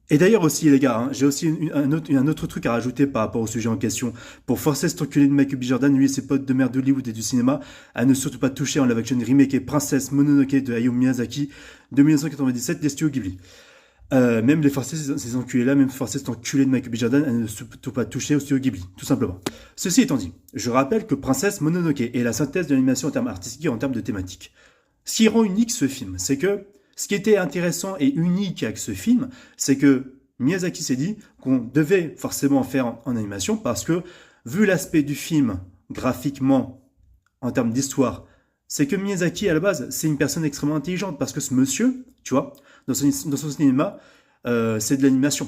Et d'ailleurs aussi, les gars, hein, j'ai aussi un autre truc à rajouter par rapport au sujet en question. Pour forcer cet enculé de Michael B. Jordan, lui et ses potes de merde d'Hollywood et du cinéma, à ne surtout pas toucher en live action remake et Princesse Mononoke de Hayao Miyazaki de 1997 des studios Ghibli. Même les forcer ces enculés-là, même forcer cet enculé de Michael B. Jordan à ne surtout pas toucher au studio Ghibli, tout simplement. Ceci étant dit, je rappelle que Princesse Mononoke est la synthèse de l'animation en termes artistiques et en termes de thématiques. Ce qui rend unique ce film, c'est que ce qui était intéressant et unique avec ce film, c'est que Miyazaki s'est dit qu'on devait forcément en faire en animation parce que, vu l'aspect du film graphiquement, en termes d'histoire, c'est que Miyazaki, à la base, c'est une personne extrêmement intelligente parce que ce monsieur, tu vois, dans son cinéma, c'est de l'animation.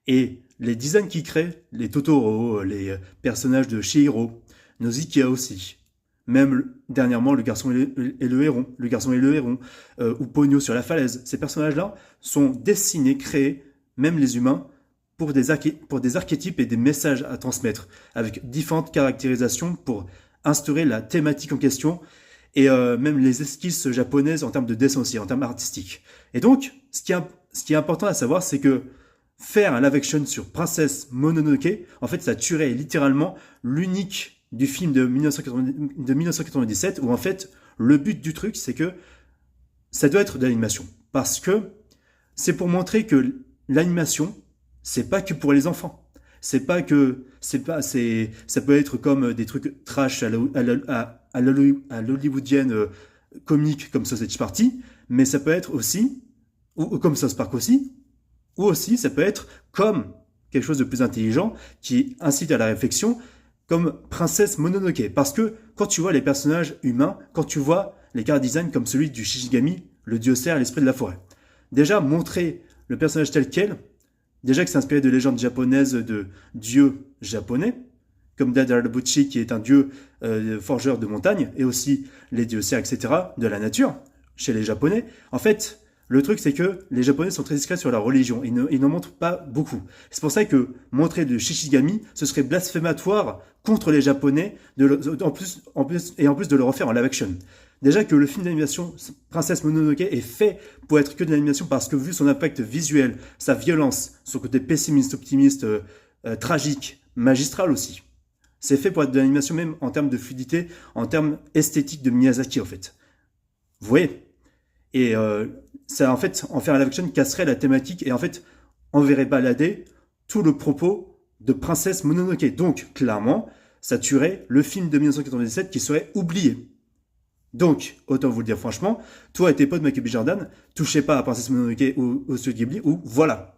Et les designs qu'il crée, les Totoro, les personnages de Chihiro, Nausicaa aussi, même dernièrement le garçon et le héron, le garçon et le héron, ou Ponyo sur la falaise, ces personnages-là sont dessinés, créés, même les humains, pour des archétypes et des messages à transmettre, avec différentes caractérisations pour instaurer la thématique en question, et même les esquisses japonaises en termes de dessin aussi, en termes artistiques. Et donc, ce qui est important à savoir, c'est que faire un live action sur Princesse Mononoke, en fait, ça tuerait littéralement l'unique du film de 1997, où en fait, le but du truc, c'est que ça doit être de l'animation. Parce que c'est pour montrer que l'animation, c'est pas que pour les enfants. C'est pas que, c'est pas, c'est, ça peut être comme des trucs trash à l'hollywoodienne comique comme Sausage Party, mais ça peut être aussi, ou comme South Park aussi, ou aussi ça peut être comme quelque chose de plus intelligent qui incite à la réflexion, comme Princesse Mononoke. Parce que quand tu vois les personnages humains, quand tu vois les car design comme celui du Shishigami, le dieu cerf à l'esprit de la forêt, déjà montrer le personnage tel quel, déjà que c'est inspiré de légendes japonaises de dieux japonais, comme Dadarabuchi qui est un dieu forgeur de montagne, et aussi les dieux cerfs, etc., de la nature, chez les japonais. En fait, le truc, c'est que les Japonais sont très discrets sur leur religion. Ils n'en montrent pas beaucoup. C'est pour ça que montrer de Shishigami, ce serait blasphématoire contre les Japonais, en plus de le refaire en live action. Déjà que le film d'animation Princesse Mononoke est fait pour être que de l'animation parce que vu son impact visuel, sa violence, son côté pessimiste, optimiste, tragique, magistral aussi, c'est fait pour être de l'animation même en termes de fluidité, en termes esthétiques de Miyazaki en fait. Vous voyez. Et ça, en fait, en faire un live action casserait la thématique et en fait, on verrait balader tout le propos de Princesse Mononoke. Donc, clairement, ça tuerait le film de 1997 qui serait oublié. Donc, autant vous le dire franchement, toi et tes potes Michael B. Jordan, touchez pas à Princesse Mononoke ou au Studio Ghibli, ou voilà.